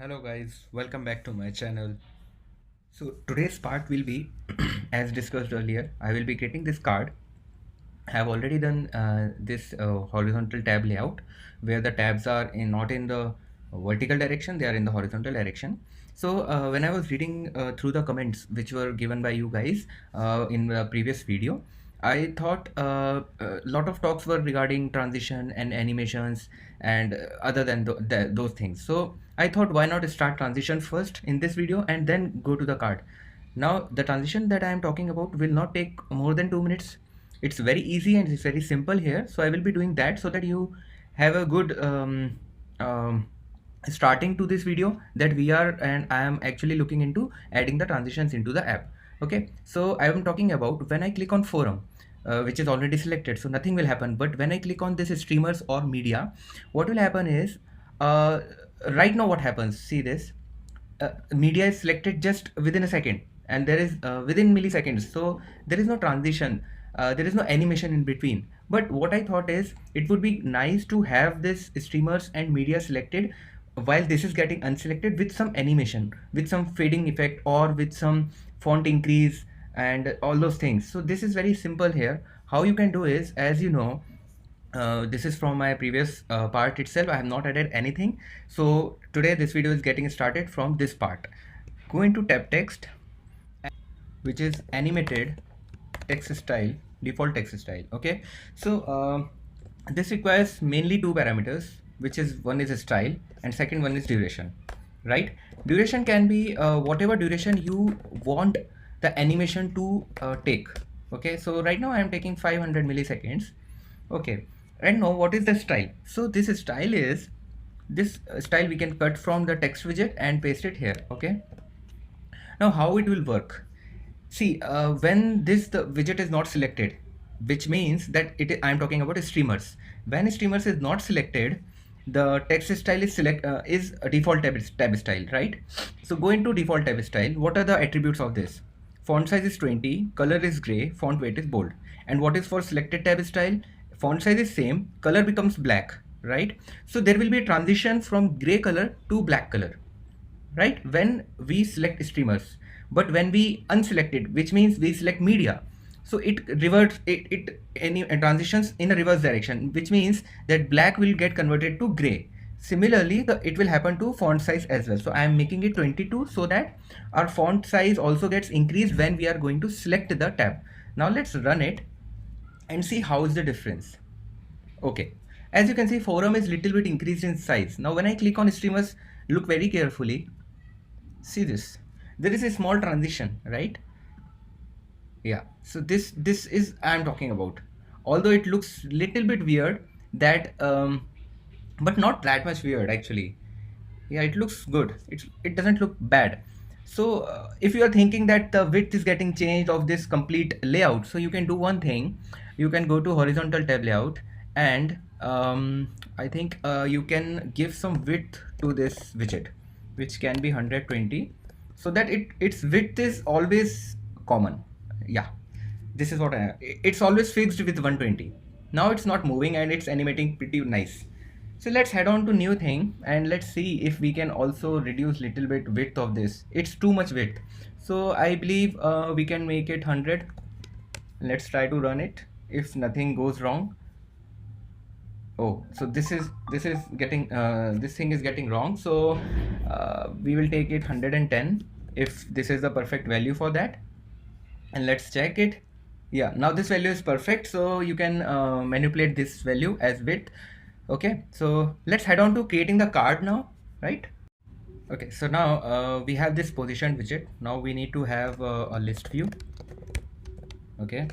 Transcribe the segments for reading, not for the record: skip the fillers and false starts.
Hello guys, welcome back to my channel. So today's part will be as discussed earlier, I will be creating this card. I have already done this horizontal tab layout where the tabs are not in the vertical direction, they are in the horizontal direction. So when I was reading through the comments which were given by you guys in the previous video, I thought a lot of talks were regarding transition and animations and other than those things. So I thought why not start transition first in this video and then go to the card. Now the transition that I am talking about will not take more than 2 minutes. It's very easy and it's very simple here, so I will be doing that so that you have a good um, starting to this video that we are and I am actually looking into adding the transitions into the app. Okay, so I am talking about when I click on forum, which is already selected, so nothing will happen. But when I click on this streamers or media, what will happen is uh, right now what happens, see this, media is selected just within a second, and there is within milliseconds, so there is no transition, there is no animation in between. But what I thought is it would be nice to have this streamers and media selected while this is getting unselected, with some animation, with some fading effect, or with some font increase and all those things. So this is very simple here. How you can do is, as you know, this is from my previous part itself. I have not added anything. So today this video is getting started from this part. Go into tab text, which is animated text style, default text style. Okay, so this requires mainly two parameters, which is one is style and second one is duration, right? Duration can be whatever duration you want the animation to take. Okay, so right now I am taking 500 milliseconds. Okay, and now what is the style? So this style is this style we can cut from the text widget and paste it here. Okay, now how it will work? See, when this the widget is not selected, which means that I'm talking about streamers. When streamers is not selected, the text style is a default tab style, right? So go into default tab style. What are the attributes of this? Font size is 20, color is gray, font weight is bold. And what is for selected tab style? Font size is same, color becomes black, right? So there will be a transition from gray color to black color, right, when we select streamers. But when we unselect it, which means we select media, so it reverts it any transitions in a reverse direction, which means that black will get converted to gray. Similarly, it will happen to font size as well. So I am making it 22 so that our font size also gets increased when we are going to select the tab. Now let's run it and see how is the difference. Okay, as you can see, forum is little bit increased in size. Now when I click on streamers, look very carefully. See this, there is a small transition, right? Yeah, so this is I'm talking about. Although it looks little bit weird, that but not that much weird actually. Yeah, it looks good, it doesn't look bad. So if you are thinking that the width is getting changed of this complete layout, so you can do one thing. You can go to horizontal tab layout, and I think you can give some width to this widget, which can be 120, so that its width is always common. Yeah, this is what it's always fixed with 120. Now it's not moving and it's animating pretty nice. So let's head on to new thing and let's see if we can also reduce little bit width of this. It's too much width, so I believe we can make it 100. Let's try to run it if nothing goes wrong. Oh, so this is getting this thing is getting wrong, so we will take it 110 if this is the perfect value for that. And let's check it. Yeah, now this value is perfect, so you can manipulate this value as width. Okay, so let's head on to creating the card now, right? Okay, so now we have this position widget. Now we need to have a list view. Okay,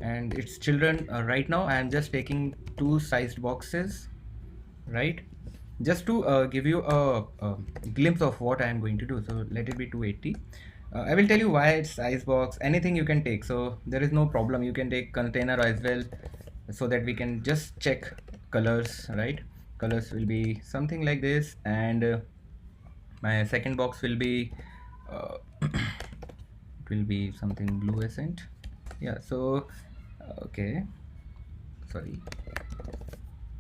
and its children, right now I am just taking two sized boxes, right, just to give you a glimpse of what I am going to do. So let it be 280. I will tell you why it's size box, anything you can take, so there is no problem. You can take container as well, so that we can just check colors, right? Colors will be something like this, and my second box will be it will be something luminescent. Yeah, so okay, sorry,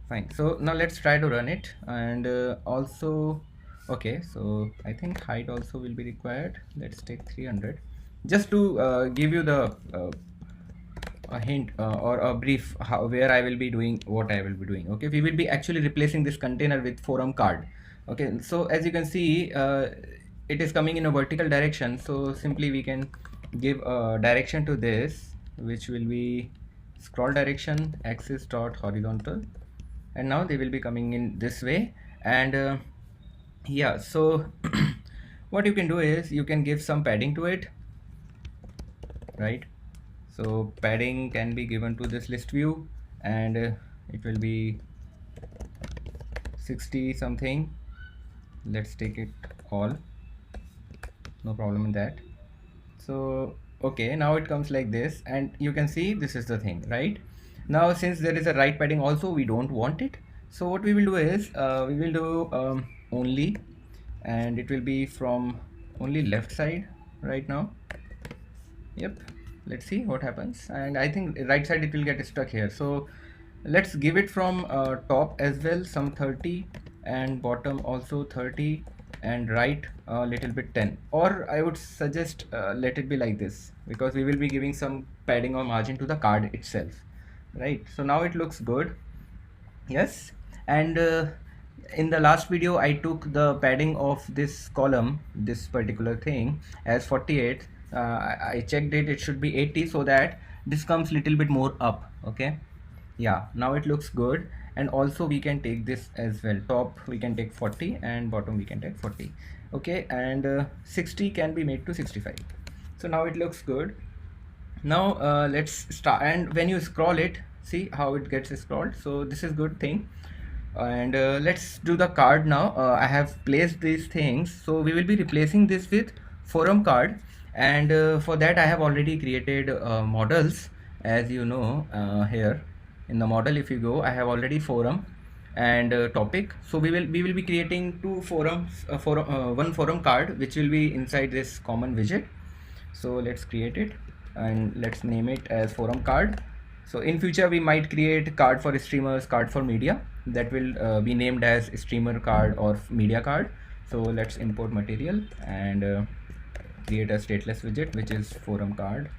fine. So now let's try to run it, and also Okay, so I think height also will be required. Let's take 300 just to give you the a hint or a brief how, where I will be doing what I will be doing. Okay, we will be actually replacing this container with forum card. Okay, so as you can see, it is coming in a vertical direction, so simply we can give a direction to this, which will be scroll direction axis dot horizontal, and now they will be coming in this way. And yeah, so what you can do is you can give some padding to it, right? So padding can be given to this list view, and it will be 60 something. Let's take it all, no problem in that. So okay, now it comes like this, and you can see this is the thing, right? Now since there is a right padding also, we don't want it, so what we will do is we will do only, and it will be from only left side right now. Yep, let's see what happens. And I think right side it will get stuck here, so let's give it from top as well, some 30, and bottom also 30, and right a little bit 10, or I would suggest let it be like this, because we will be giving some padding or margin to the card itself, right? So now it looks good. Yes, and in the last video I took the padding of this column, this particular thing, as 48. I checked it, it should be 80, so that this comes little bit more up. Okay, yeah, now it looks good. And also we can take this as well, top we can take 40 and bottom we can take 40. Okay, and 60 can be made to 65. So now it looks good. Now let's start, and when you scroll it, see how it gets scrolled. So this is good thing. And let's do the card now. I have placed these things, so we will be replacing this with forum card. And for that I have already created models, as you know. Here in the model, if you go, I have already forum and topic. So we will be creating two forums, one forum card which will be inside this common widget. So let's create it, and let's name it as forum card. So in future we might create card for streamers, card for media, that will be named as streamer card or media card. So let's import material and create a stateless widget which is forum card.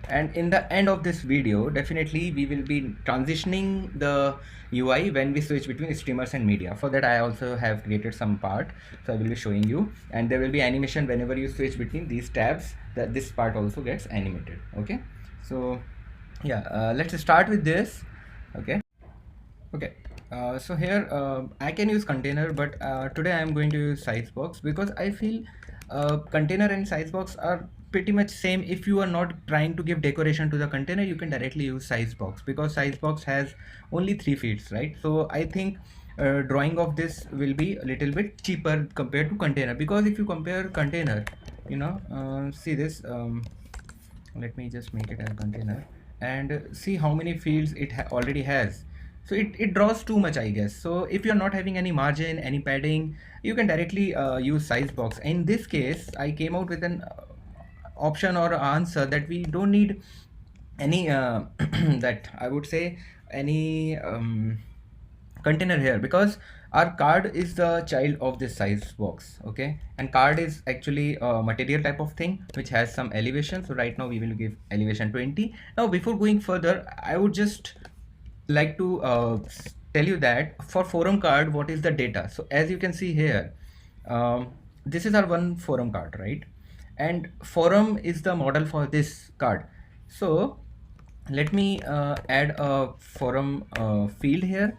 And in the end of this video, definitely we will be transitioning the UI when we switch between streamers and media. For that I also have created some part, so I will be showing you, and there will be animation whenever you switch between these tabs, that this part also gets animated. Okay, so yeah, let's start with this. Okay, so here I can use container, but today I am going to use Sizebox, because I feel container and Sizebox are pretty much same. If you are not trying to give decoration to the container, you can directly use Sizebox, because Sizebox has only 3 fields, right? So I think drawing of this will be a little bit cheaper compared to container, because if you compare container, see this, let me just make it as container, and see how many fields it already has. So it draws too much, I guess. So if you're not having any margin, any padding, you can directly use Sizebox. In this case I came out with an option or answer that we don't need any that I would say any container here, because our card is the child of this Sizebox. Okay, and card is actually a material type of thing which has some elevation. So right now we will give elevation 20. Now before going further, I would just like to tell you that for forum card, what is the data. So as you can see here, this is our one forum card, right? And forum is the model for this card. So let me add a forum field here,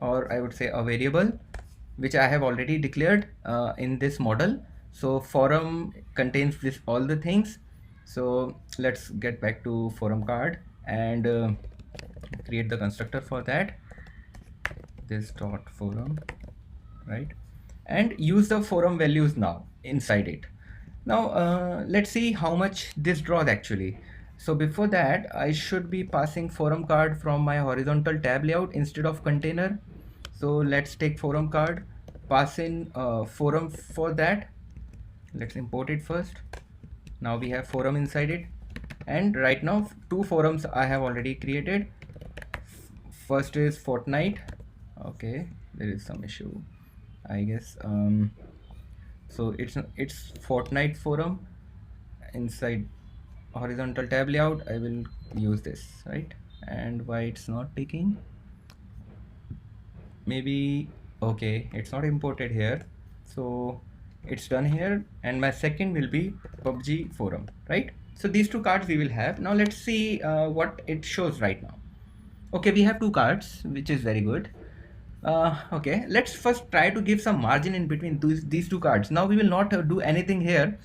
or I would say a variable which I have already declared in this model. So forum contains this all the things. So let's get back to forum card and create the constructor for that, this dot forum, right? And use the forum values now inside it. Now let's see how much this draws actually. So before that, I should be passing forum card from my horizontal tab layout instead of container. So let's take forum card, pass in forum for that. Let's import it first. Now we have forum inside it, and right now 2 forums I have already created. First is Fortnite. Okay, there is some issue. I guess. So it's Fortnite forum inside horizontal tab layout. I will use this, right? And why it's not taking? Maybe okay, it's not imported here, so it's done here. And my second will be PUBG forum, right? So these two cards we will have. Now let's see what it shows right now. Okay, we have two cards, which is very good. Okay, let's first try to give some margin in between these two cards. Now we will not do anything here.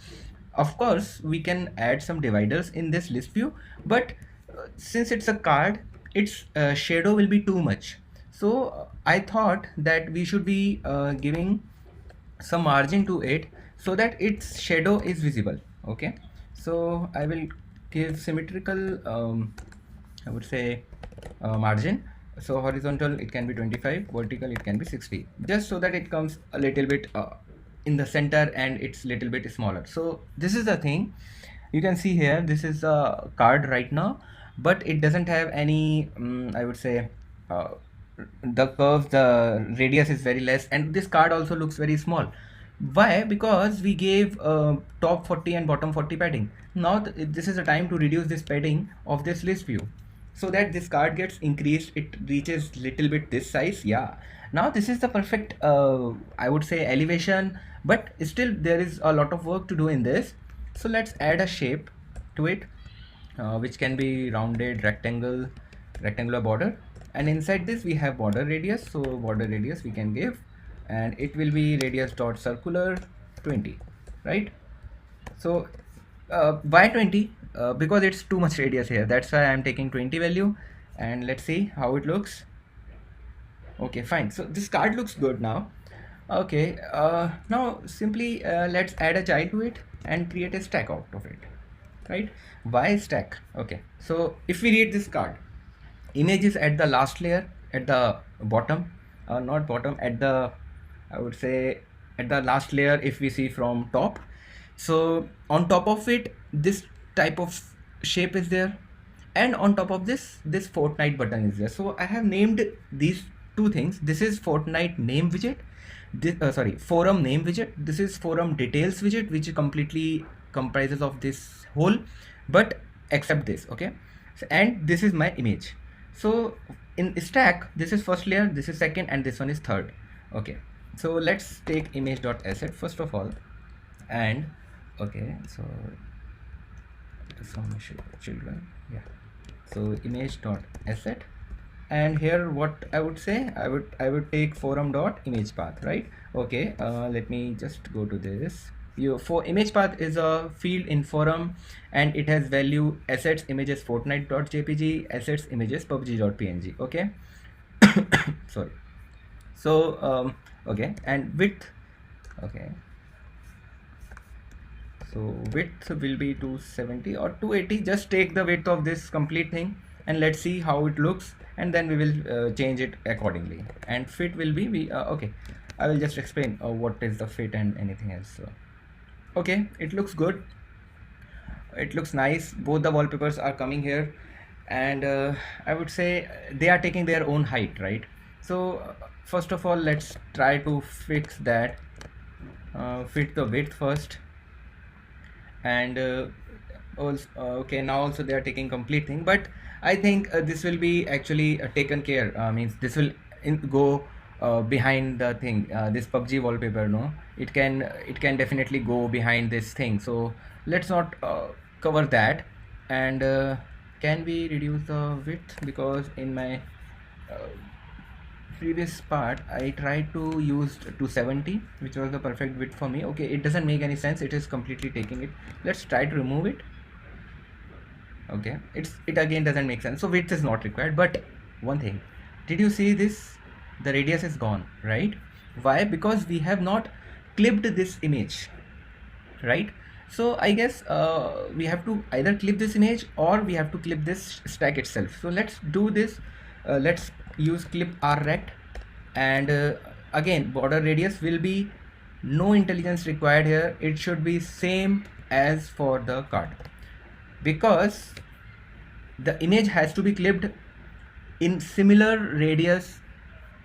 Of course, we can add some dividers in this list view, but since it's a card, its shadow will be too much. So I thought that we should be giving some margin to it so that its shadow is visible. Okay, so I will give symmetrical I would say margin. So horizontal it can be 25, vertical it can be 60, just so that it comes a little bit in the center and it's little bit smaller. So this is the thing you can see here. This is a card right now, but it doesn't have any I would say uh, the curves, the radius is very less, and this card also looks very small. Why? Because we gave top 40 and bottom 40 padding. Now this is the time to reduce this padding of this list view so that this card gets increased, it reaches little bit this size. Yeah, now this is the perfect I would say elevation, but still there is a lot of work to do in this. So let's add a shape to it, which can be rounded rectangle, rectangular border, and inside this we have border radius. So border radius we can give, and it will be radius dot circular 20, right? So why 20? Because it's too much radius here, that's why I'm taking 20 value. And let's see how it looks. Okay, fine. So this card looks good now. Okay, now simply let's add a child to it and create a stack out of it, right? Why stack? Okay, so if we read this card, image is at the last layer, at the bottom, not bottom, at the, I would say at the last layer if we see from top. So on top of it this type of shape is there, and on top of this Fortnite button is there. So I have named these two things. This is Fortnite name widget, this sorry, forum name widget. This is forum details widget, which completely comprises of this whole, but except this. Okay, so, and this is my image. So in stack, this is first layer, this is second, and this one is third. Okay, so let's take image.asset first of all. And okay, so from children, yeah. So image.asset, and here what I would say, I would take forum dot image path, right? Okay, let me just go to this. For image path is a field in forum, and it has value assets images fortnite.jpg, assets images pubg.png. Okay. Sorry. So okay, and width. Okay, so width will be 270 or 280. Just take the width of this complete thing and let's see how it looks, and then we will change it accordingly. And fit will be okay, I will just explain what is the fit and anything else. So okay, it looks good, it looks nice. Both the wallpapers are coming here, and I would say they are taking their own height, right? So first of all let's try to fix that. Fit the width first, and also okay, now also they are taking complete thing, but I think this will be actually taken care, means this will go behind the thing, this PUBG wallpaper. No, it can definitely go behind this thing, so let's not cover that. And can we reduce the width? Because in my uh, previous part I tried to use 270, which was the perfect width for me. Okay, it doesn't make any sense, it is completely taking it. Let's try to remove it. Okay, it again doesn't make sense, so width is not required. But one thing, did you see this? The radius is gone, right? Why? Because we have not clipped this image, right? So I guess we have to either clip this image or we have to clip this stack itself. So let's do this. Let's use clip rrect, and again border radius will be no intelligence required here. It should be same as for the card, because the image has to be clipped in similar radius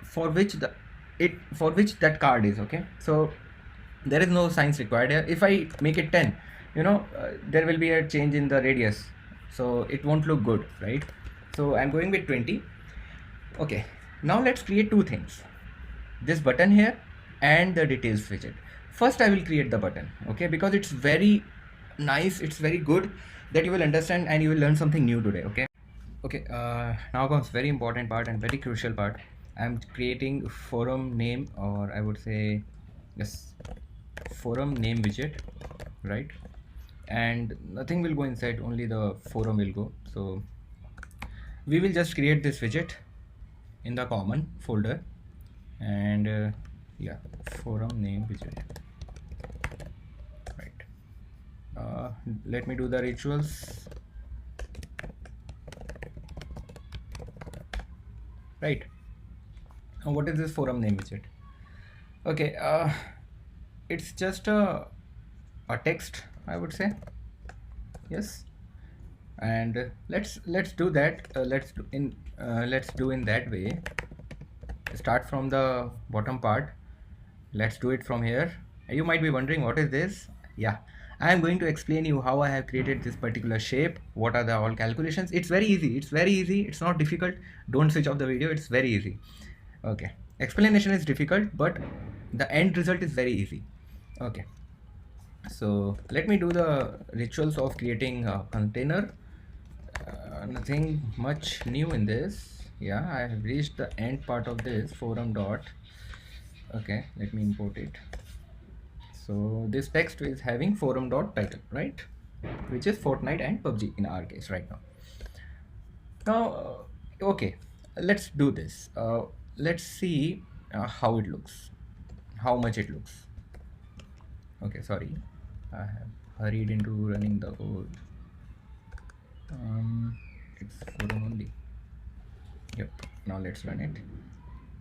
for which the it for which that card is. Okay, so there is no science required here. If I make it 10, there will be a change in the radius, so it won't look good, right? So I'm going with 20. Okay, now let's create two things, this button here and the details widget. First I will create the button, okay, because it's very nice, it's very good, that you will understand and you will learn something new today. Okay, now comes very important part and very crucial part. I'm creating forum name, or I would say, yes, forum name widget, right? And nothing will go inside, only the forum will go. So we will just create this widget in the common folder, and yeah, forum name widget, right? Let me do the rituals, right? Now what is this forum name widget? Okay, it's just a text, I would say. Yes, and let's do that. Let's do in that way. Start from the bottom part. Let's do it from here. You might be wondering what is this. Yeah, I am going to explain you how I have created this particular shape, what are the all calculations. It's very easy, it's not difficult. Don't switch off the video, it's very easy. Okay, explanation is difficult, but the end result is very easy. Okay, so let me do the rituals of creating a container. Nothing much new in this. Yeah, I have reached the end part of this forum dot. Okay, let me import it. So this text is having forum dot title, right, which is Fortnite and PUBG in our case right now. Now okay, let's do this. Let's see how it looks, how much it looks. Okay, sorry, I have hurried into running the code. It's forum only. Yep, now let's run it,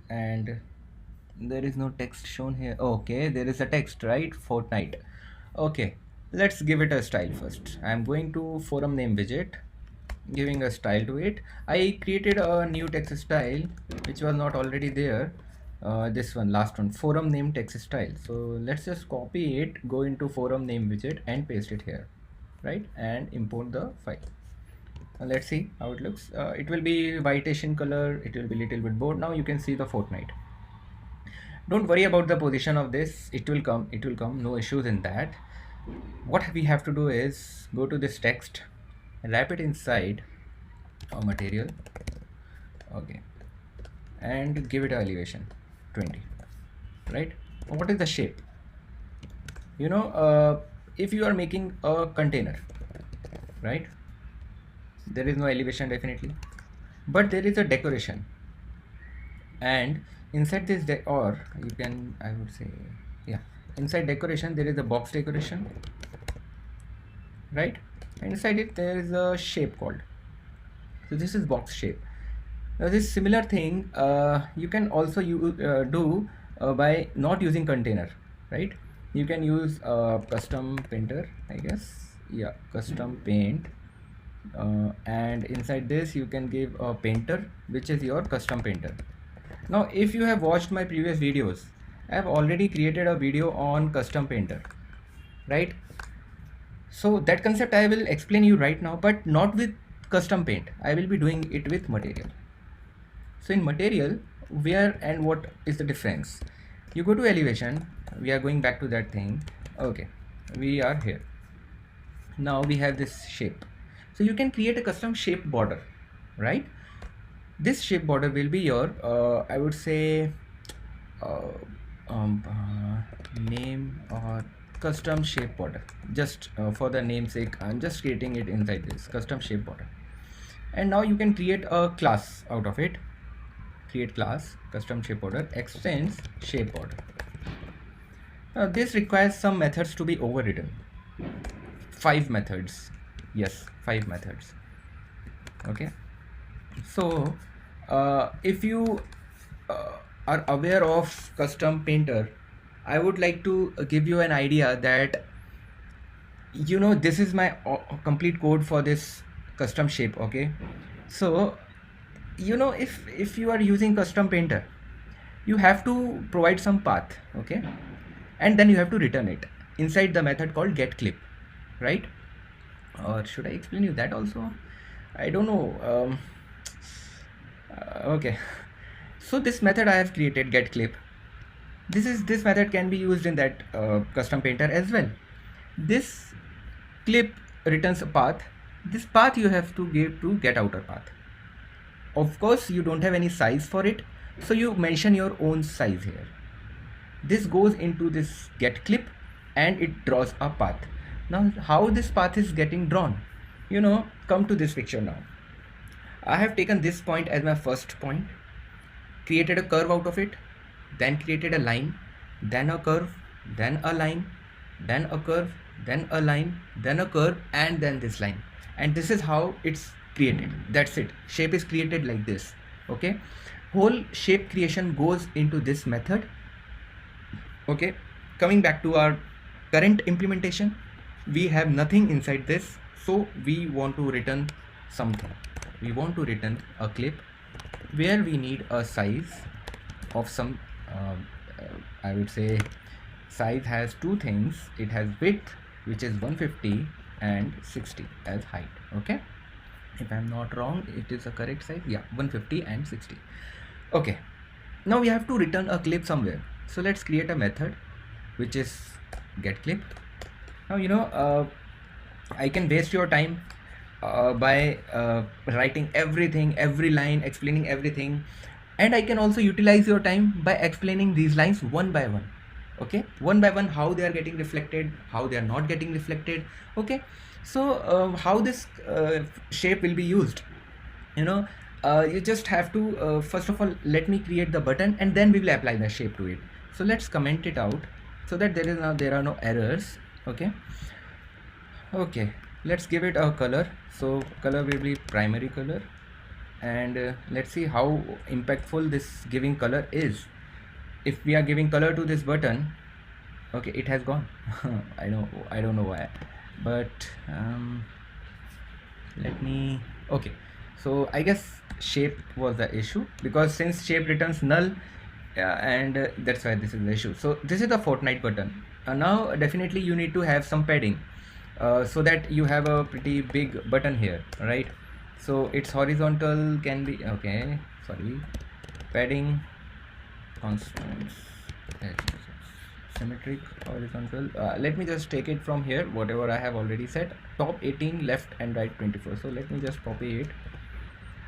and there is no text shown here. Okay, there is a text, right? Fortnite. Okay, let's give it a style first. I'm going to forum name widget, giving a style to it. I created a new text style which was not already there. This one, last one, forum name text style. So let's just copy it, go into forum name widget and paste it here, right? And import the file. Let's see how it looks. It will be white Asian color, it will be little bit bold. Now you can see the Fortnite. Don't worry about the position of this, it will come, no issues in that. What we have to do is go to this text, wrap it inside a material, okay, and give it an elevation 20, right? What is the shape? If you are making a container, right, there is no elevation definitely, but there is a decoration, and inside this or you can, I would say, yeah, inside decoration there is a box decoration, right? And inside it there is a shape called, so this is box shape. Now this similar thing you can also do by not using container, right? You can use custom painter, I guess. Yeah, custom paint, and inside this you can give a painter, which is your custom painter. Now if you have watched my previous videos, I have already created a video on custom painter, right? So that concept I will explain you right now, but not with custom paint. I will be doing it with material. So in material, where and what is the difference? You go to elevation, we are going back to that thing. Okay, we are here. Now we have this shape. So you can create a custom shape border, right? This shape border will be your, I would say, name or custom shape border. Just for the namesake, I'm just creating it inside this custom shape border. And now you can create a class out of it. Create class, custom shape border, extends shape border. Now this requires some methods to be overridden. 5 methods. Yes, 5 methods. Okay. So if you are aware of custom painter, I would like to give you an idea that this is my complete code for this custom shape. Okay, so if you are using custom painter, you have to provide some path, okay, and then you have to return it inside the method called getClip, right? Or should I explain you that also? I don't know. Okay, so this method I have created, getClip. This method can be used in that custom painter as well. This clip returns a path. This path you have to give to getOuterPath. Of course, you don't have any size for it, so you mention your own size here. This goes into this getClip and it draws a path. Now, how this path is getting drawn? Come to this picture now. I have taken this point as my first point, created a curve out of it, then created a line, then a curve, then a line, then a curve, then a line, then a curve, and then this line. And this is how it's created. That's it. Shape is created like this. Okay. Whole shape creation goes into this method. Okay. Coming back to our current implementation, we have nothing inside this. So we want to return something. We want to return a clip where we need a size of some I would say size has two things. It has width, which is 150, and 60 as height. Okay, if I'm not wrong, it is a correct size. Yeah, 150 and 60. Okay, now we have to return a clip somewhere, so let's create a method which is getClip. Now I can waste your time by writing everything, every line, explaining everything, and I can also utilize your time by explaining these lines one by one. Okay, one by one, how they are getting reflected, how they are not getting reflected. Okay, so how this shape will be used, you just have to first of all, let me create the button and then we will apply the shape to it. So let's comment it out so that there are no errors. Okay, let's give it a color. So color will be primary color, and let's see how impactful this giving color is. If we are giving color to this button, okay, it has gone. I don't know why, but okay, so I guess shape was the issue, because since shape returns null, and that's why this is the issue. So this is the Fortnite button. Now definitely you need to have some padding, so that you have a pretty big button here, right? So its horizontal can be, okay, sorry, padding constants, symmetric horizontal. Let me just take it from here, whatever I have already said. Top 18, left and right 24. So let me just copy it.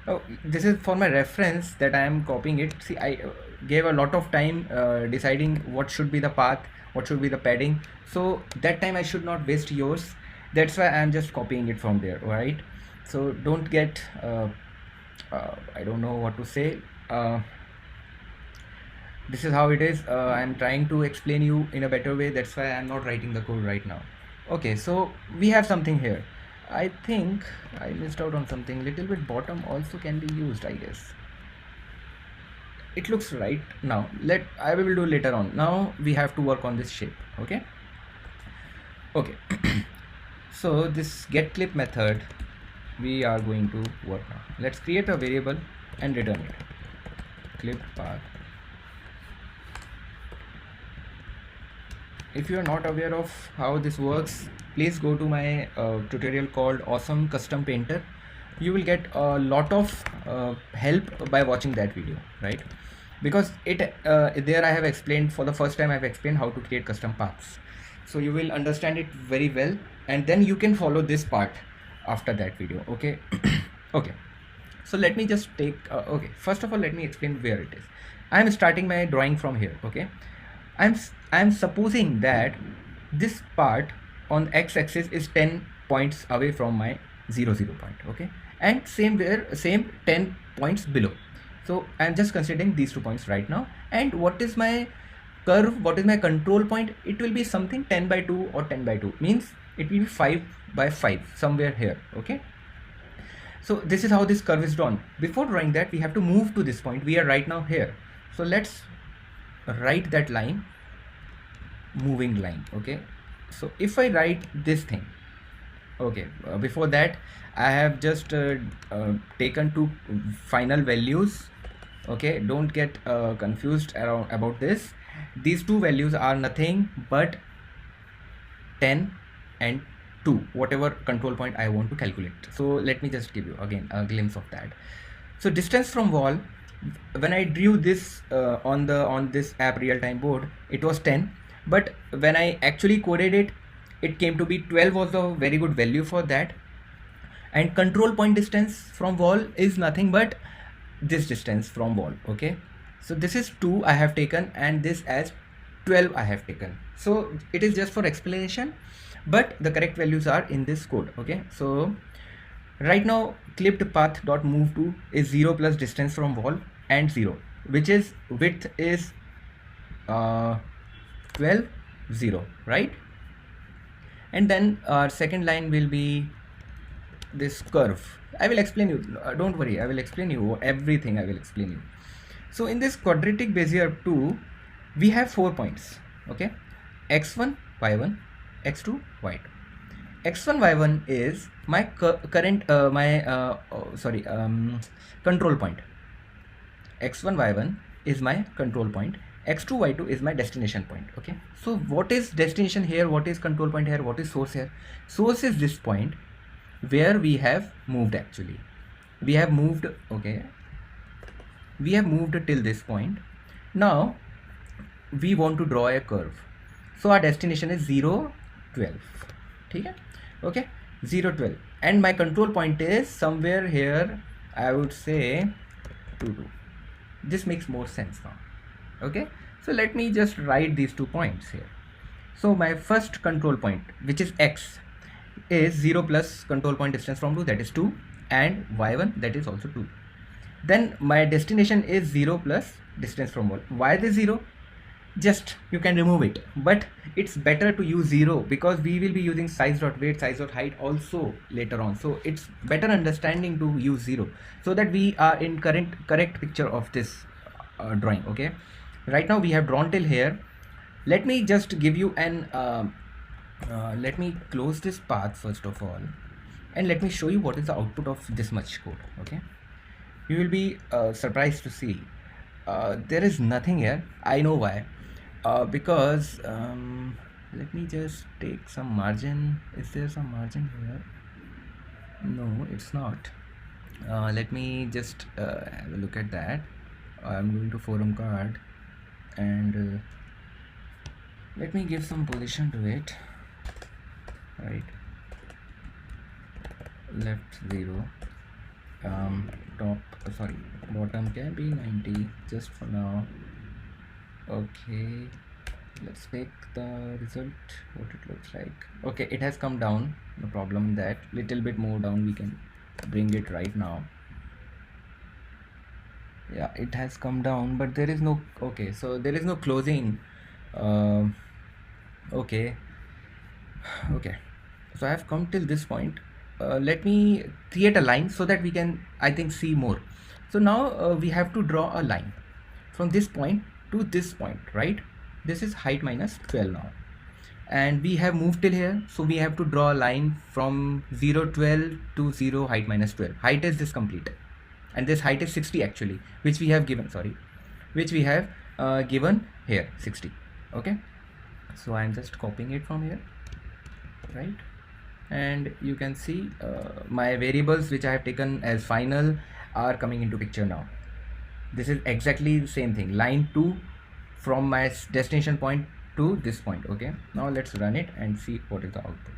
Oh, this is for my reference that I am copying it. See, I gave a lot of time deciding what should be the path, what should be the padding. So that time I should not waste yours. That's why I am just copying it from there, right? So don't get, I don't know what to say. This is how it is. I'm trying to explain you in a better way. That's why I'm not writing the code right now. Okay, so we have something here. I think I missed out on something. Little bit bottom also can be used, I guess. It looks right now. I will do later on. Now we have to work on this shape. Okay. So this getClip method we are going to work now. Let's create a variable and return it. Clip path. If you are not aware of how this works, please go to my tutorial called Awesome Custom Painter. You will get a lot of help by watching that video, right? Because there I have explained, for the first time I have explained how to create custom paths. So you will understand it very well, and then you can follow this part after that video. Okay. Okay, so let me just take okay, first of all let me explain where it is. I am starting my drawing from here. Okay, I'm supposing that this part on x-axis is 10 points away from my 0 0 point. Okay, and same 10 points below. So I'm just considering these 2 points right now. And what is my curve, what is my control point? It will be something 10 by 2 or 10 by 2, means it will be 5 by 5 somewhere here. Okay, so this is how this curve is drawn. Before drawing that, we have to move to this point. We are right now here, so let's write that line, moving line. Okay, so if I write this thing, okay, before that I have just taken two final values Okay, don't get confused around about this. These two values are nothing but 10 and 2, whatever control point I want to calculate. So let me just give you again a glimpse of that. So distance from wall, when I drew this on this app real time board, it was 10, but when I actually coded it, it came to be 12 was a very good value for that. And control point distance from wall is nothing but this distance from wall. Okay, so this is 2 I have taken, and this as 12 I have taken. So it is just for explanation, but the correct values are in this code. Okay, so right now clipped path dot move to is 0 plus distance from wall and 0, which is width is 12 0, right? And then our second line will be this curve. I will explain you, don't worry, I will explain you everything. I will explain you. So in this quadratic Bezier 2, we have 4 points. Okay, x1 y1 x2 y2. x1 y1 is my current control point. x1 y1 is my control point, x2 y2 is my destination point. Okay, so what is destination here, what is control point here, what is source here? Source is this point where we have moved. Actually we have moved, okay, we have moved till this point. Now we want to draw a curve, so our destination is 0 12. Okay, 0 12, and my control point is somewhere here. I would say 2 2. This makes more sense now. Okay, so let me just write these 2 points here. So my first control point, which is x, is 0 plus control point distance from 2, that is 2, and y1, that is also 2. Then my destination is 0 plus distance from wall. Why this 0? Just you can remove it, but it's better to use 0 because we will be using size dot weight, size dot height also later on. So it's better understanding to use 0 so that we are in correct picture of this drawing. Okay, right now we have drawn till here. Let me just give you an let me close this path first of all, and let me show you what is the output of this much code. Okay, you will be surprised to see there is nothing here. I know why. Because let me just take some margin. Is there some margin here? No, it's not. Let me just have a look at that. I'm going to forum card, and let me give some position to it. Right, left 0, top sorry bottom can be 90 just for now. Okay, let's make the result what it looks like. Okay, it has come down, no problem. That little bit more down we can bring it right now. Yeah, it has come down, but there is no, okay, so there is no closing. Okay, okay, so I have come till this point. Let me create a line so that we can, I think, see more. So now we have to draw a line from this point to this point, right? This is height minus 12 now, and we have moved till here, so we have to draw a line from 0 12 to 0 height minus 12. Height is this complete, and this height is 60 actually, which we have given, sorry, which we have given here 60. Okay, so I'm just copying it from here, right? And you can see my variables which I have taken as final are coming into picture now. This is exactly the same thing, line 2 from my destination point to this point. Okay, now let's run it and see what is the output.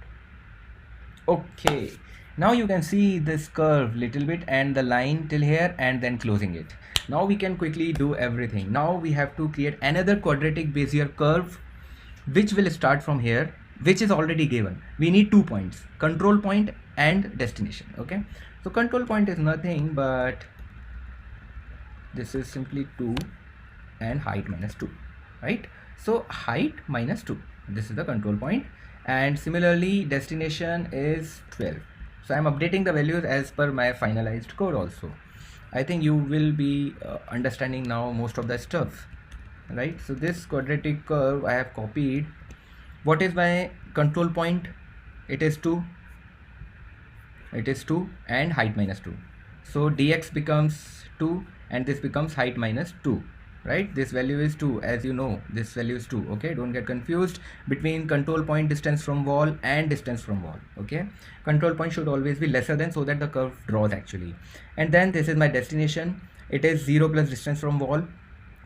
Okay, now you can see this curve little bit and the line till here and then closing it. Now we can quickly do everything. Now we have to create another quadratic Bezier curve which will start from here, which is already given. We need 2 points, control point and destination. Okay, so control point is nothing but this is simply 2 and height minus 2, right? So height minus 2, this is the control point, and similarly destination is 12. So I'm updating the values as per my finalized code also. I think you will be understanding now most of the stuff, right? So this quadratic curve I have copied. What is my control point? It is 2, it is 2 and height minus 2. So dx becomes 2 and this becomes height minus 2, right? This value is 2, as you know, this value is 2. Okay, don't get confused between control point distance from wall and distance from wall. Okay, control point should always be lesser than, so that the curve draws actually. And then this is my destination. It is 0 plus distance from wall,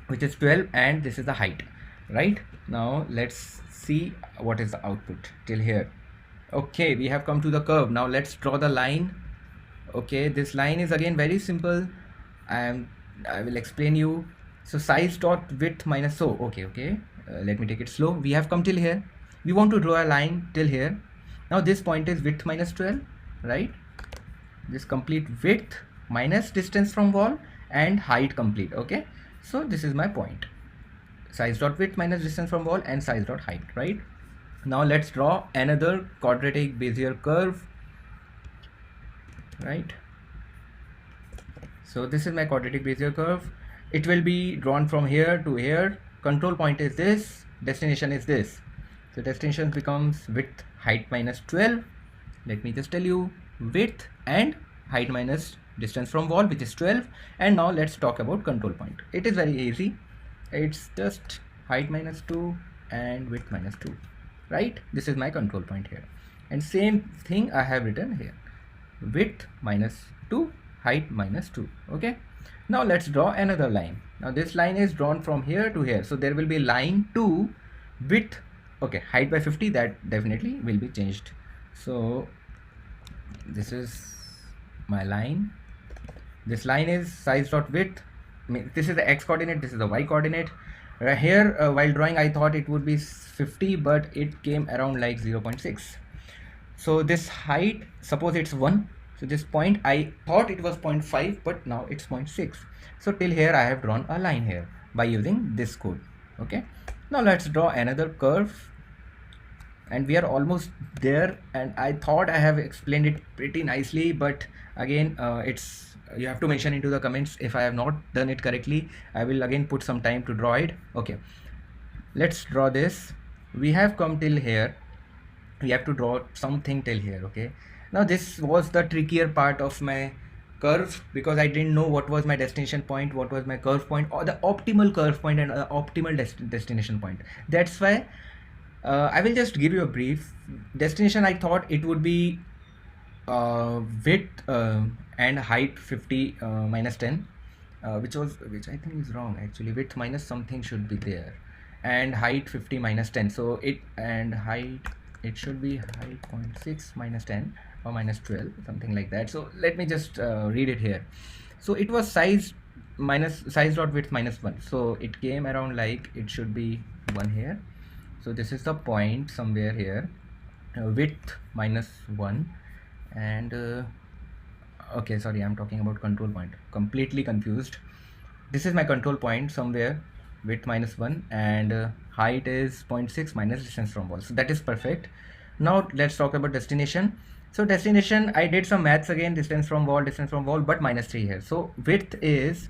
which is 12, and this is the height. Right, now let's see what is the output till here. Okay, we have come to the curve. Now let's draw the line. Okay, this line is again very simple, and I will explain you. So size dot width minus, so okay, let me take it slow. We have come till here. We want to draw a line till here. Now this point is width minus 12, right? This complete width minus distance from wall and height complete. Okay, so this is my point. Size dot width minus distance from wall and size dot height, right? Now let's draw another quadratic Bezier curve, right? So this is my quadratic Bezier curve. It will be drawn from here to here. Control point is this, destination is this. So destination becomes width height minus 12. Let me just tell you, width and height minus distance from wall, which is 12. And now let's talk about control point. It is very easy. It's just height minus 2 and width minus 2, right? This is my control point here, and same thing I have written here, width minus 2, height minus 2. Okay, now let's draw another line. Now this line is drawn from here to here, so there will be line 2, width, okay, height by 50, that definitely will be changed. So this is my line. This line is size dot width. This is the x coordinate, this is the y coordinate. Right here, while drawing, I thought it would be 50, but it came around like 0.6. So this height, suppose it's 1. So this point, I thought it was 0.5, but now it's 0.6. So till here I have drawn a line here by using this code. Okay, now let's draw another curve, and we are almost there, and I thought I have explained it pretty nicely, but again, you have to mention into the comments if I have not done it correctly. I will again put some time to draw it. Okay, let's draw this. We have come till here. We have to draw something till here. Okay, now this was the trickier part of my curve, because I didn't know what was my destination point, what was my curve point, or the optimal curve point and optimal destination point. That's why I will just give you a brief destination. I thought it would be width and height 50 minus 10, which I think is wrong actually. Width minus something should be there, and height 50 minus 10. So it, and height, it should be height 0.6 minus 10 or minus 12, something like that. So let me just read it here. So it was size dot width minus 1. So it came around like, it should be 1 here. So this is the point somewhere here, width minus 1, and okay, sorry, I'm talking about control point, completely confused. This is my control point somewhere, width minus 1, and height is 0.6 minus distance from wall. So that is perfect. Now let's talk about destination. So destination, I did some maths again, distance from wall, but minus 3 here. So width is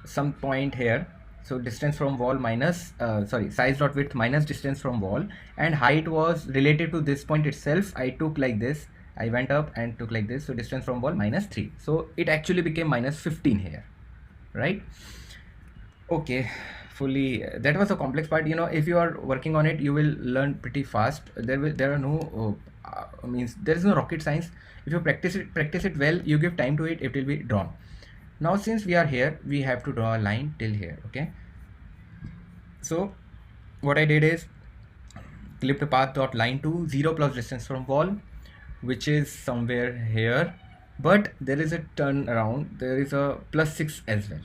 some point here. So distance from wall minus, size dot width minus distance from wall, and height was related to this point itself. I took like this, I went up and took like this. So distance from wall minus 3. So it actually became minus 15 here, right? Okay, fully, that was a complex part. You know, if you are working on it, you will learn pretty fast. There are no means there is no rocket science. If you practice it well, you give time to it, it will be drawn. Now since we are here, we have to draw a line till here. Okay, so what I did is clipped path dot line to 0 plus distance from wall, which is somewhere here, but there is a turn around, there is a plus 6 as well.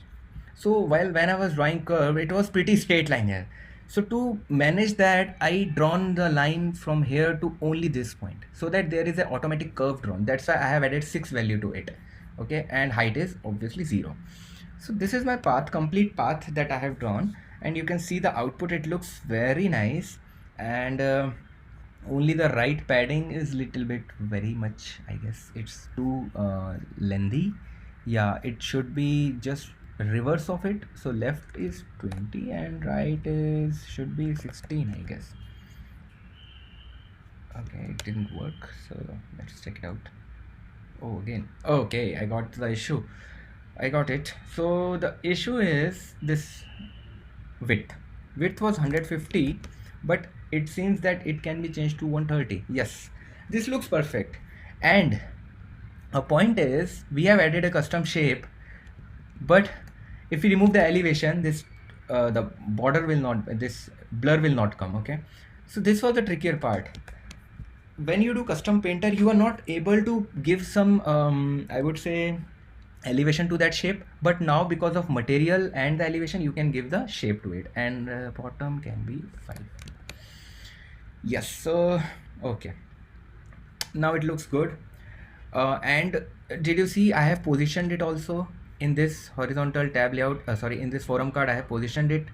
So when I was drawing curve, it was pretty straight line here. So to manage that, I drawn the line from here to only this point, so that there is an automatic curve drawn. That's why I have added 6 value to it. Okay, and height is obviously 0. So this is my path, complete path that I have drawn, and you can see the output. It looks very nice, and only the right padding is little bit, very much, I guess it's too lengthy. Yeah, it should be just reverse of it. So left is 20 and right is should be 16, I guess. Okay, it didn't work, so let's check it out. Oh, again, okay, I got the issue. I got it. So the issue is this width. Width was 150, but it seems that it can be changed to 130. Yes, this looks perfect. And a point is we have added a custom shape, but if we remove the elevation, this the border will not, this blur will not come. Okay, so this was the trickier part. When you do custom painter, you are not able to give some I would say elevation to that shape, but now because of material and the elevation you can give the shape to it, and bottom can be 5. Yes, so okay, now it looks good. And did you see I have positioned it also in this horizontal tab layout, sorry, in this forum card I have positioned it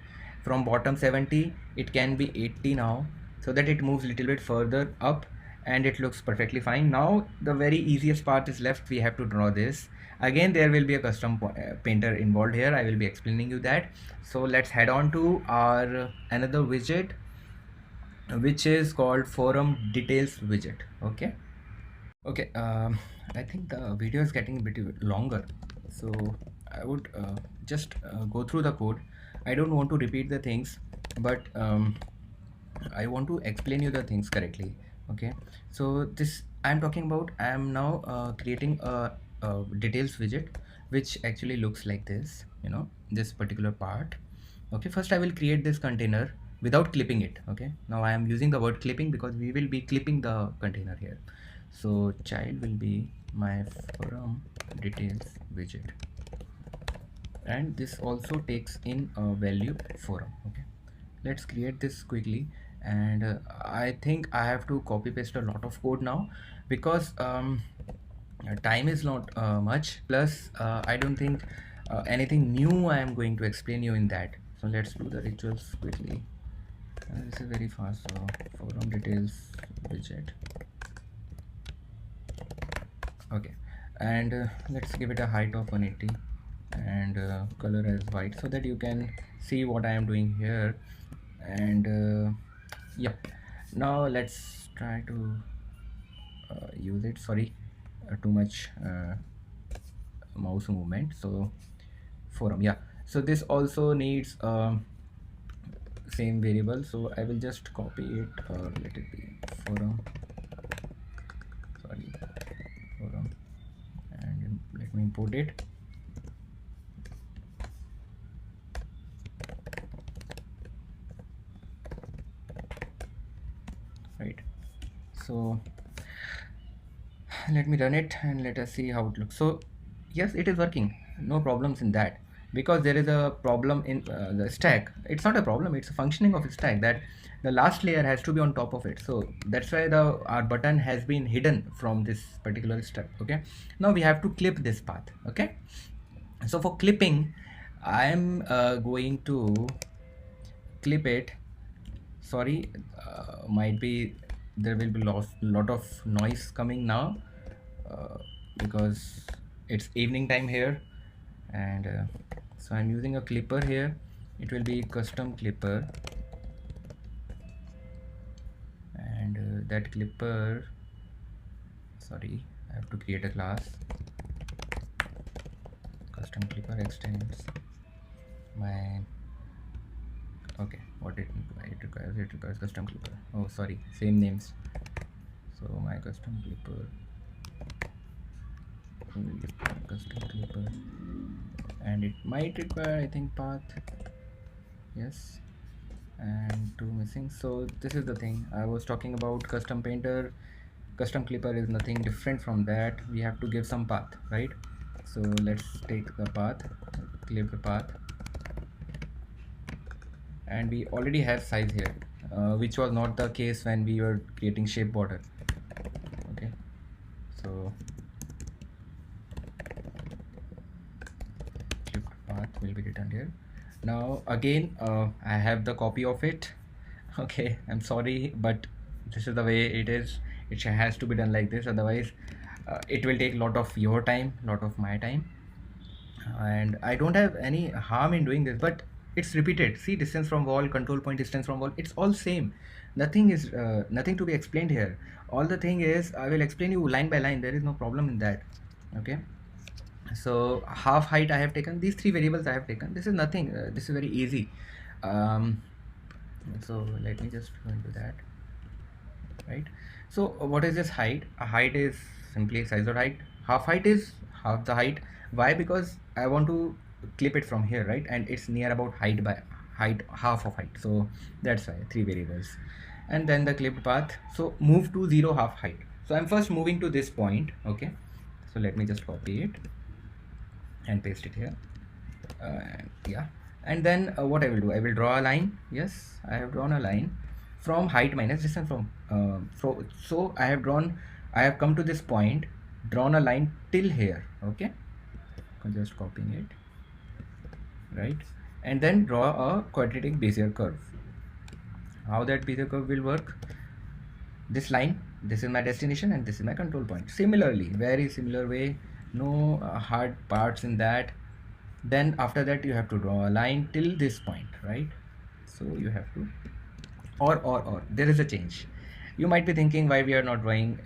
from bottom 70, it can be 80 now, so that it moves a little bit further up, and it looks perfectly fine. Now the very easiest part is left. We have to draw this. Again, there will be a custom painter involved here. I will be explaining you that. So let's head on to our another widget, which is called forum details widget. Okay, I think the video is getting a bit longer, so I would just go through the code. I don't want to repeat the things, but I want to explain you the things correctly. Okay, so this I'm talking about. I am now creating a details widget, which actually looks like this. You know, this particular part. Okay, first I will create this container without clipping it. Okay, now I am using the word clipping because we will be clipping the container here. So child will be my forum details widget, and this also takes in a value forum. Okay, let's create this quickly. And I think I have to copy paste a lot of code now, because time is not much, plus I don't think anything new I am going to explain you in that. So let's do the rituals quickly. This is very fast. So forum details widget. Okay, and let's give it a height of 180 and color as white, so that you can see what I am doing here. And yep, now let's try to use it. Sorry, too much mouse movement. So forum, yeah, so this also needs same variable, so I will just copy it, or let it be forum, sorry, forum, and let me import it. Right, so let me run it and let us see how it looks. So yes, it is working, no problems in that, because there is a problem in the stack. It's not a problem, it's a functioning of a stack, that the last layer has to be on top of it. So that's why our button has been hidden from this particular step. Okay, now we have to clip this path. Okay, so for clipping I am going to clip it. Sorry, might be there will be lot of noise coming now, because it's evening time here. And so I'm using a clipper here. It will be custom clipper, and that clipper, sorry, I have to create a class. Custom clipper extends my, okay, what it requires custom clipper. Oh sorry, same names. So my custom clipper will be custom clipper, and it might require, I think, path. Yes, and 2 missing. So this is the thing I was talking about. Custom painter, custom clipper is nothing different from that. We have to give some path, right? So let's take the path, clip the path, and we already have size here, which was not the case when we were creating shape border. Okay, so clipped path will be returned here. Now again, I have the copy of it. Okay, I'm sorry, but this is the way it is. It has to be done like this, otherwise it will take a lot of your time, lot of my time, and I don't have any harm in doing this, but it's repeated. See, distance from wall, control point, distance from wall, it's all same. Nothing is nothing to be explained here. All the thing is I will explain you line by line. There is no problem in that. Okay, So half height I have taken, these three variables I have taken. This is nothing, this is very easy. um, so let me just go into that, right? So what is this height? A height is simply size of height. Half height is half the height. Why? Because I want to clip it from here, right? And it's near about height by height, half of height. So that's why three variables. And then the clipped path. So move to 0 half height. So I'm first moving to this point. Okay. So let me just copy it and paste it here. Yeah, and then what I will do, I will draw a line. Yes, I have drawn a line from height minus distance from so I have come to this point, drawn a line till here. Okay, I'm just copying it, right? And then draw a quadratic Bezier curve. How that Bezier curve will work? This line, this is my destination and this is my control point. Similarly, very similar way, no hard parts in that. Then after that you have to draw a line till this point, right? So you have to or there is a change. You might be thinking why we are not drawing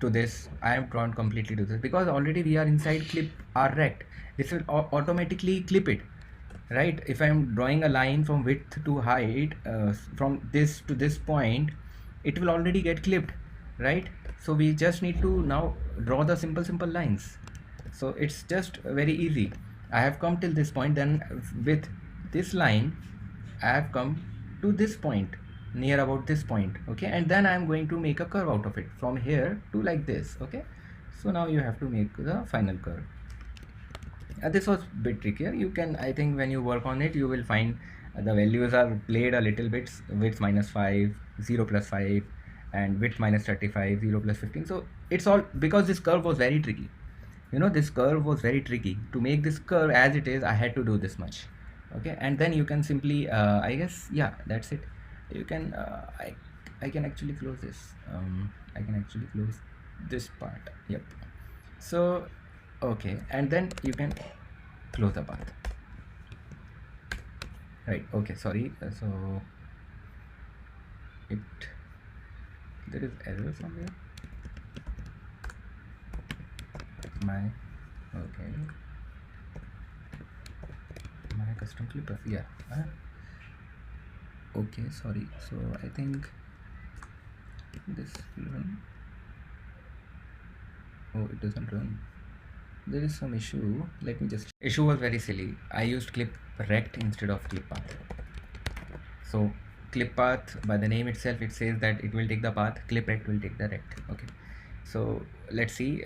to this. I am drawn completely to this because already we are inside clip r rect. This will automatically clip it, right? If I am drawing a line from width to height, from this to this point, it will already get clipped, right? So we just need to now draw the simple lines. So it's just very easy. I have come till this point, then with this line I have come to this point, near about this point. Okay, and then I am going to make a curve out of it from here to like this. Okay, so now you have to make the final curve. This was a bit trickier. You can, I think when you work on it, you will find the values are played a little bit. Width minus 5, 0 plus 5, and width minus 35, 0 plus 15. So it's all because this curve was very tricky. You know, this curve was very tricky. To make this curve as it is, I had to do this much. Okay, and then you can simply I guess, yeah, that's it. You can I can actually close this. I can actually close this part. Yep. So okay, and then you can close the path, right? Okay, sorry. So it, there is error somewhere. My, okay, my custom clipper, yeah. Okay, sorry. So I think this will run. Oh, it doesn't run. There is some issue. Let me just, issue was very silly. I used clip rect instead of clip path. So clip path, by the name itself, it says that it will take the path. Clip rect will take the rect. Okay, so let's see.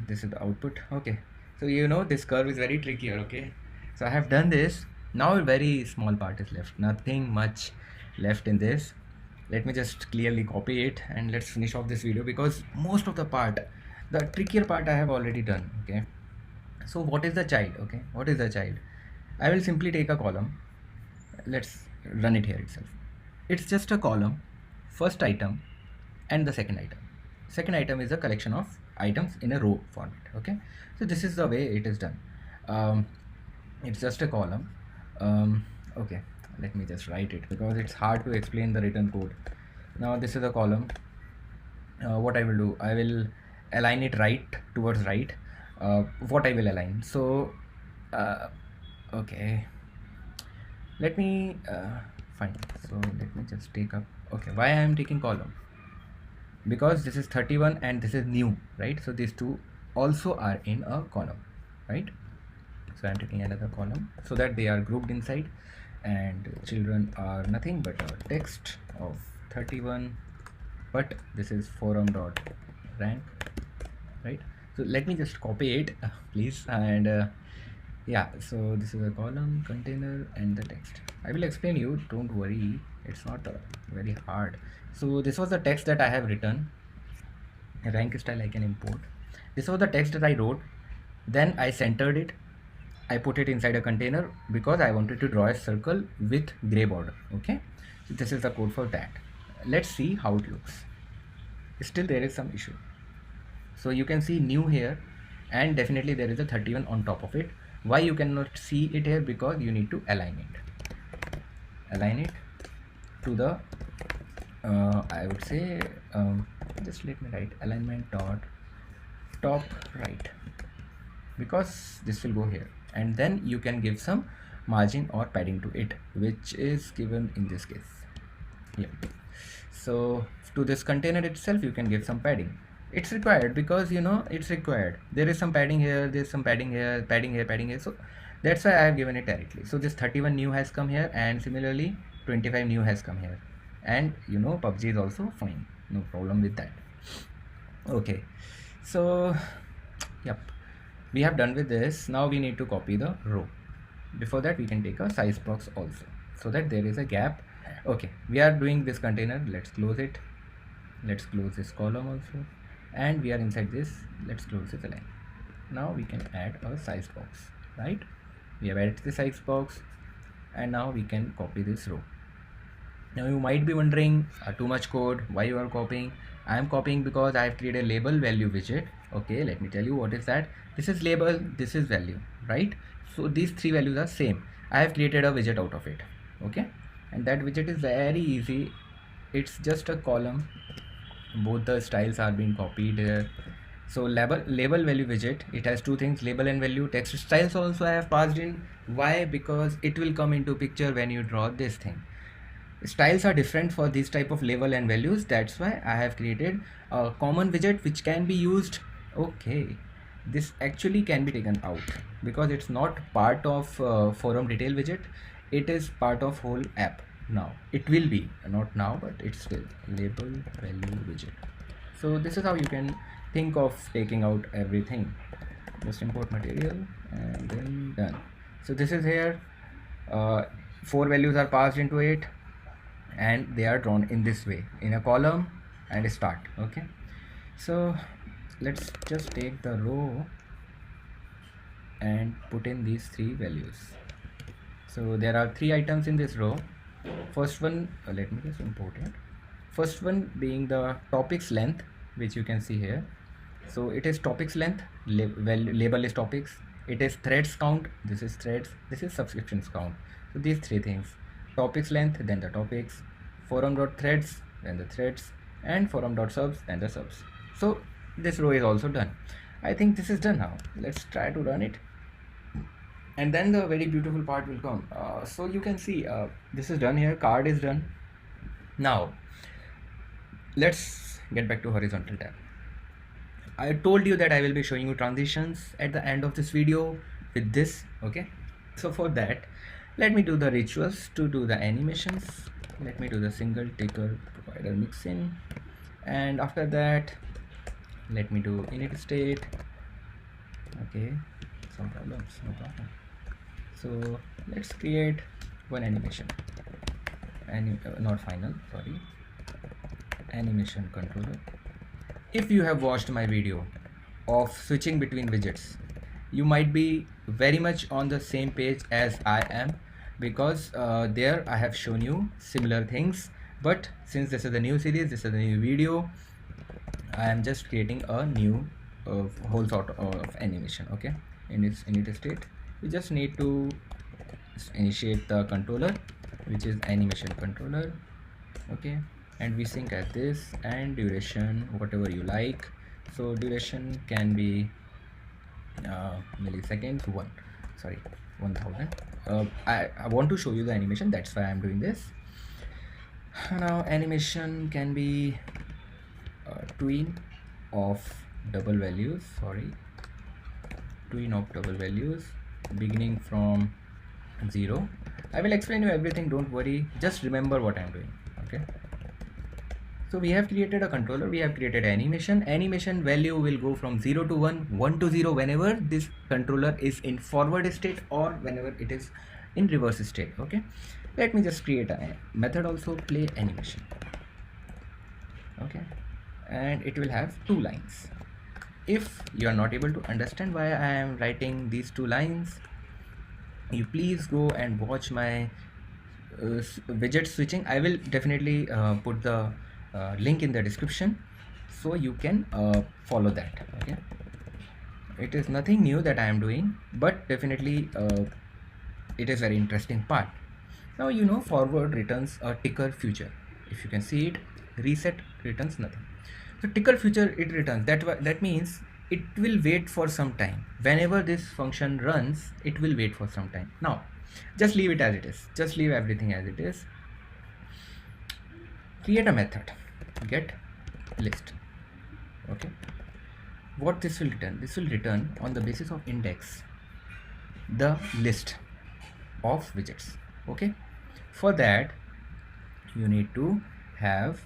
This is the output. Okay, so you know this curve is very trickier. Okay, so I have done this. Now a very small part is left, nothing much left in this. Let me just clearly copy it and let's finish off this video, because most of the part, the trickier part, I have already done. Okay, so what is the child? Okay, what is the child? I will simply take a column. Let's run it here itself. It's just a column, first item and the second item. Second item is a collection of items in a row format. Okay, so this is the way it is done. It's just a column. Okay, let me just write it because it's hard to explain the written code. Now this is a column. What I will do, I will align it right towards right. What I will align, so okay, let me fine. So let me just take up, okay, why I am taking column, because this is 31 and this is new, right? So these two also are in a column, right? So I'm taking another column so that they are grouped inside, and children are nothing but a text of 31, but this is forum dot rank, right? So let me just copy it please, and yeah, so this is a column, container, and the text. I will explain you, don't worry, it's not very hard. So this was the text that I have written. Rank style I can import. This was the text that I wrote, then I centered it. I put it inside a container because I wanted to draw a circle with gray border. Okay, so this is the code for that. Let's see how it looks. Still there is some issue. So you can see new here, and definitely there is a 31 on top of it. Why you cannot see it here? Because you need to align it to the I would say just let me write alignment dot top right. because this will go here, and then you can give some margin or padding to it, which is given in this case. Yeah. So to this container itself you can give some padding. It's required because it's required. There is some padding here, there's some padding here, padding here, padding here. So that's why I have given it directly. So this 31 new has come here, and similarly 25 new has come here, and PUBG is also fine, no problem with that. Okay, so yep, we have done with this. Now we need to copy the row. Before that we can take a size box also, so that there is a gap. Okay, we are doing this container. Let's close it. Let's close this column also, and we are inside this. Let's close this line. Now we can add a size box, right? We have added the size box, and now we can copy this row. Now you might be wondering, too much code, why you are copying? I am copying because I have created a label value widget. Okay, let me tell you what is that. This is label, this is value, right? So these three values are same. I have created a widget out of it. Okay, and that widget is very easy. It's just a column. Both the styles are being copied here. So label value widget, it has two things, label and value. Text styles also I have passed in. Why? Because it will come into picture when you draw this thing. Styles are different for this type of label and values. That's why I have created a common widget which can be used. Okay, this actually can be taken out because it's not part of forum detail widget. It is part of whole app. Now it will be, not now, but it's still label value widget. So this is how you can think of taking out everything. Just import material and then done. So this is here. 4 values are passed into it, and they are drawn in this way, in a column and start. Okay, so let's just take the row and put in these 3 values. So there are 3 items in this row. First one, let me just import it. First one being the topics length, which you can see here. So it is topics length, label is topics, it is threads count, this is threads, this is subscriptions count. So these 3 things, topics length, then the topics, forum.threads, then the threads, and forum.subs, then the subs. So this row is also done. I think this is done now. Let's try to run it, and then the very beautiful part will come. So you can see this is done here, card is done. Now let's get back to horizontal tab. I told you that I will be showing you transitions at the end of this video with this. Okay, so for that, let me do the rituals to do the animations. Let me do the single ticker provider mixin, and after that let me do init state. Okay, some problems, no problem. So let's create one animation, not final, sorry, animation controller. If you have watched my video of switching between widgets, you might be very much on the same page as I am, because there I have shown you similar things. But since this is a new series, this is a new video, I am just creating a new whole sort of animation. Okay, in its init state, we just need to initiate the controller, which is animation controller. Okay, and we sync as this, and duration whatever you like. So duration can be milliseconds, 1000. I want to show you the animation, that's why I'm doing this. Now animation can be tween of double values, beginning from 0. I will explain you everything, don't worry, just remember what I'm doing. Okay, so we have created a controller, we have created animation value will go from 0 to 1, 1 to 0 whenever this controller is in forward state or whenever it is in reverse state. Okay, let me just create a method also, play animation. Okay, and it will have 2 lines. If you are not able to understand why I am writing these 2 lines, you please go and watch my widget switching. I will definitely put the link in the description, so you can follow that. Okay, it is nothing new that I am doing, but definitely it is very interesting part. Now forward returns a ticker future. If you can see it, reset returns nothing. So ticker future, it returns that means it will wait for some time. Whenever this function runs, it will wait for some time. Now just leave it as it is, just leave everything as it is. Create a method get list. Okay, what this will return? This will return on the basis of index the list of widgets. Okay, for that you need to have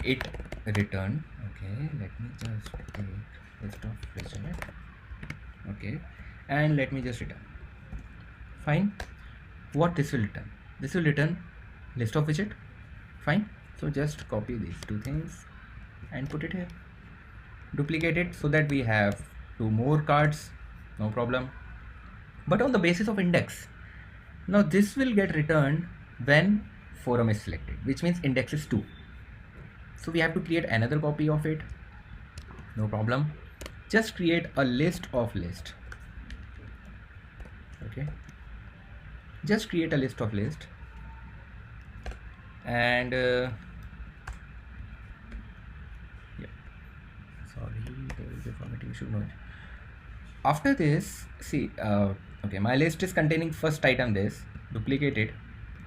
it return. Okay, let me just take list of widget. Okay, and let me just return. Fine. What this will return? This will return list of widget. Fine. So just copy these two things and put it here. Duplicate it so that we have two more cards. No problem. But on the basis of index. Now this will get returned when forum is selected, which means index is 2. So we have to create another copy of it. No problem. Just create a list of list. Okay, just create a list of list, and yeah, sorry, there is a formatting issue. No, after this, see, okay, my list is containing first item, this, duplicate it,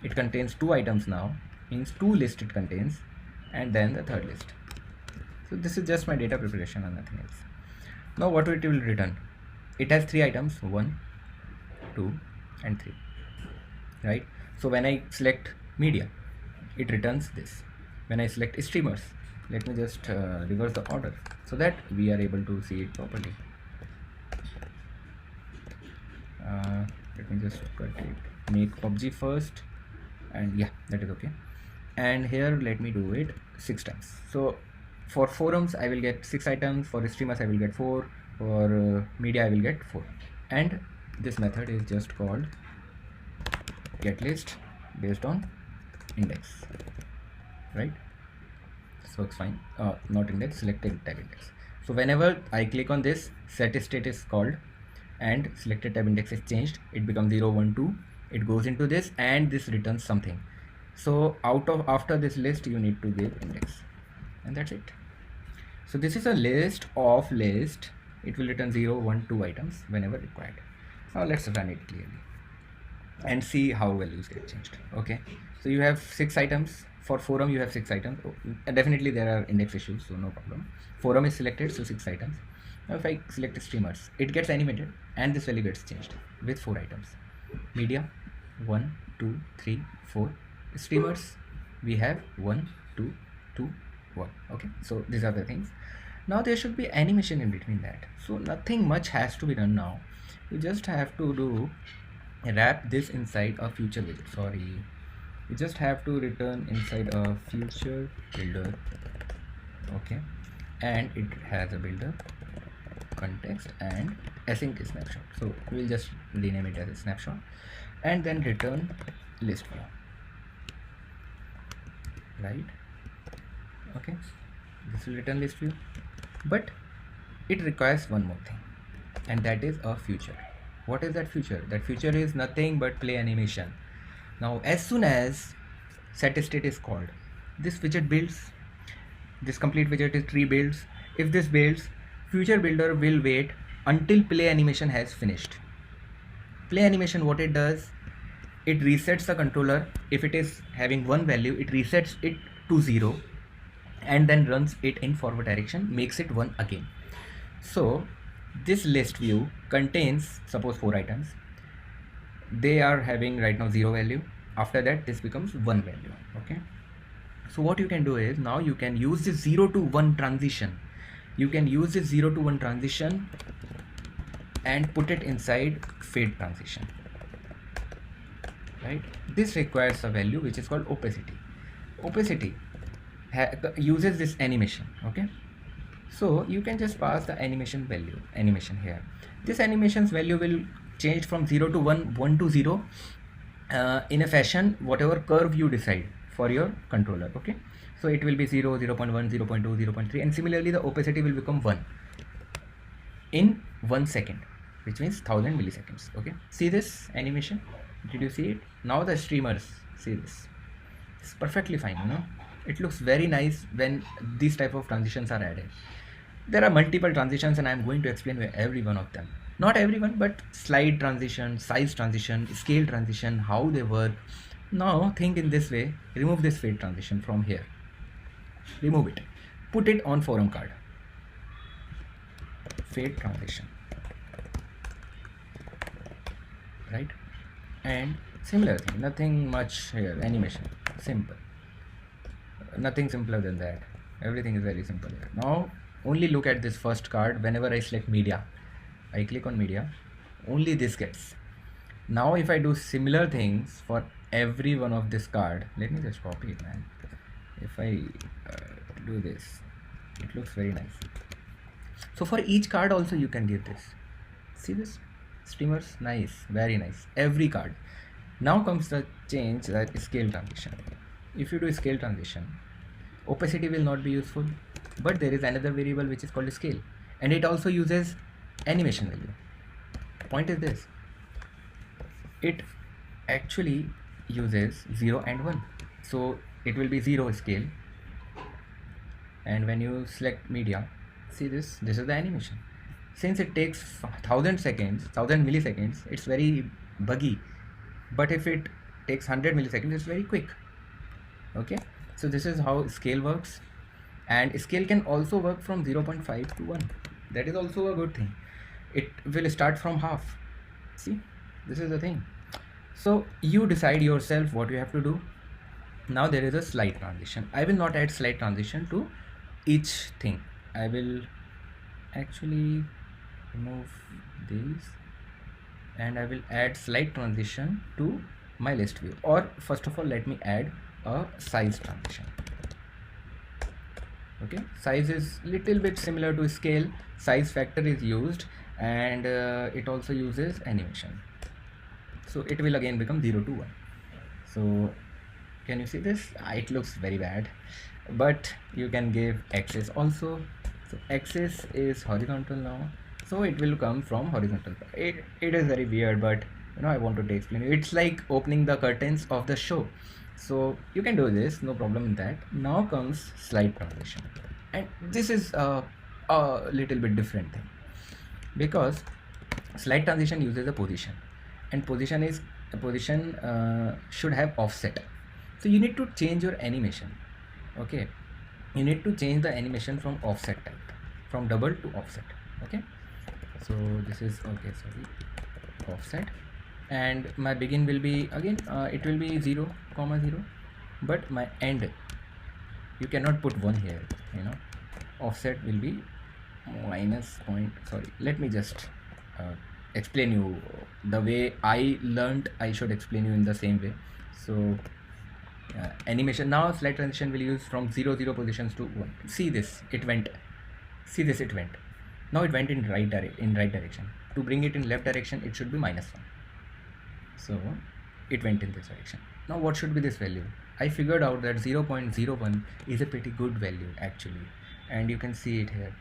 it contains 2 items now, means 2 lists it contains, and then the third list. So this is just my data preparation and nothing else. Now what it will return? It has 3 items, 1, 2 and 3, right? So when I select media, it returns this. When I select streamers, let me just reverse the order so that we are able to see it properly. Let me just cut it, make PUBG first, and yeah, that is okay. And here let me do it 6 times. So for forums I will get 6 items, for streamers I will get 4, for media I will get 4, and this method is just called get list based on index, right? So it's fine, not index, selected tab index. So whenever I click on this, set state is called and selected tab index is changed, it becomes 0, 1, 2, it goes into this and this returns something. So after this list you need to give index, and that's it. So this is a list of list. It will return 0, 1, 2 items whenever required. Now let's run it clearly and see how values get changed. Okay, so you have 6 items. For forum you have 6 items. Definitely there are index issues, so no problem. Forum is selected, so 6 items. Now if I select streamers, it gets animated and this value gets changed with 4 items. Media 1, 2, 3, 4. Streamers we have 1, 2, 2, 1. Okay, so these are the things. Now there should be animation in between that, so nothing much has to be done now. You just have to do wrap this inside a future widget. Sorry, you just have to return inside a future builder. Okay, and it has a builder context and async snapshot, so we'll just rename it as a snapshot, and then return list view, right? Okay, this will return list view, but it requires one more thing, and that is a future. What is that future? That future is nothing but play animation. Now as soon as set state is called, this widget builds. This complete widget is tree builds. If this builds, future builder will wait until play animation has finished. Play animation, what it does, it resets the controller. If it is having one value, it resets it to 0 and then runs it in forward direction, makes it 1 again. So this list view contains, suppose 4 items. They are having right now 0 value. After that this becomes 1 value. Okay, so what you can do is, now you can use this 0 to 1 transition. You can use this 0 to 1 transition and put it inside fade transition, right? This requires a value which is called opacity. Opacity uses this animation. Okay, so you can just pass the animation value, animation here. This animation's value will change from 0 to 1, 1 to 0, in a fashion whatever curve you decide for your controller. Okay, so it will be 0, 0 0.1, 0 0.2, 0 0.3, and similarly the opacity will become 1 in 1 second, which means 1000 milliseconds. Okay, see this animation, did you see it? Now the streamers, see this, it's perfectly fine, you know, it looks very nice when these type of transitions are added. There are multiple transitions and I'm going to explain every one of them. Not everyone, but slide transition, size transition, scale transition, how they work. Now think in this way, remove this fade transition from here. Remove it. Put it on forum card. Fade transition. Right? And similar thing, nothing much here, animation, simple. Nothing simpler than that. Everything is very simple here. Now only look at this first card. Whenever I select media, I click on media, only this gets. Now if I do similar things for every one of this card, let me just copy it, man. If I do this, it looks very nice. So for each card also you can give this. See this? Streamers, nice, very nice. Every card. Now comes the change, that scale transition. If you do scale transition, opacity will not be useful, but there is another variable which is called scale, and it also uses animation value. Point is this, it actually uses 0 and 1, so it will be 0 scale, and when you select media, see this is the animation. Since it takes 1000 milliseconds, it's very buggy, but if it takes 100 milliseconds, it's very quick. Okay, so this is how scale works, and scale can also work from 0.5 to 1. That is also a good thing. It will start from half. See, this is the thing. So you decide yourself what you have to do. Now there is a slide transition. I will not add slide transition to each thing. I will actually remove these, and I will add slide transition to my list view. Or first of all, let me add a size transition. Okay, size is little bit similar to scale. Size factor is used, and it also uses animation, so it will again become 0 to 1. So can you see this? It looks very bad, but you can give axis also. So axis is horizontal now, so it will come from horizontal. It is very weird, but I wanted to explain. It's like opening the curtains of the show. So you can do this, no problem in that. Now comes slide transition, and this is a little bit different thing, because slide transition uses a position, and position should have offset. So you need to change your animation. Okay, you need to change the animation from offset type, from double to offset. Okay, so this is okay, sorry, offset, and my begin will be again it will be 0, 0, but my end, you cannot put 1 here, offset will be minus point. Sorry, let me just explain you the way I learned. I should explain you in the same way. So animation, now slide transition will use from 0, 0 positions to 1. See this, it went. See this, it went. Now it went in right direction. To bring it in left direction, it should be -1. So it went in this direction. Now what should be this value? I figured out that 0.01 is a pretty good value actually, and you can see it here.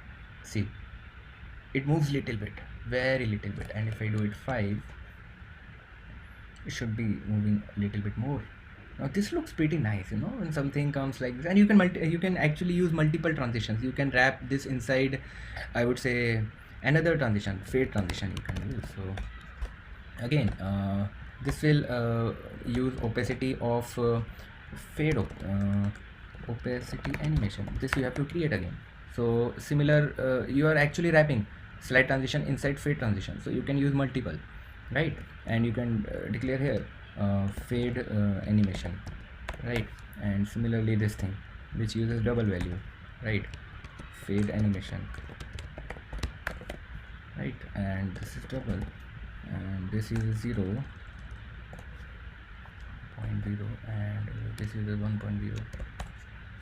See, it moves little bit, very little bit, and if I do it 5, it should be moving a little bit more. Now this looks pretty nice, when something comes like this, and you can actually use multiple transitions. You can wrap this inside, I would say, another transition, fade transition you can use. So again, this will use opacity of fade opacity animation. This you have to create again. So similar, you are actually wrapping slide transition inside fade transition, so you can use multiple, right? And you can declare here fade animation, right? And similarly this thing which uses double value, right? Fade animation, right? And this is double, and this is 0.0, and this is 1.0.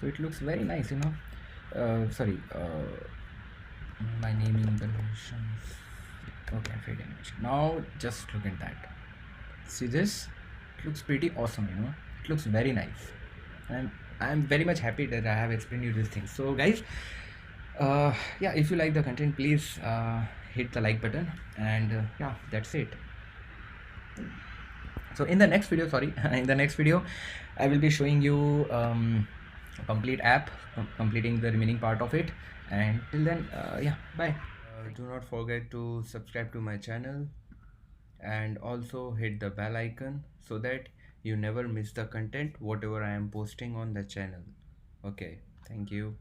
So it looks very nice, sorry, my naming conventions. Okay, fade animation. Now just look at that. See this? It looks pretty awesome, it looks very nice, and I'm very much happy that I have explained you these things. So guys, yeah, if you like the content, please hit the like button, and yeah, that's it. So in the next video, I will be showing you complete app, completing the remaining part of it. And till then, yeah, bye. Do not forget to subscribe to my channel and also hit the bell icon so that you never miss the content whatever I am posting on the channel. Okay, thank you.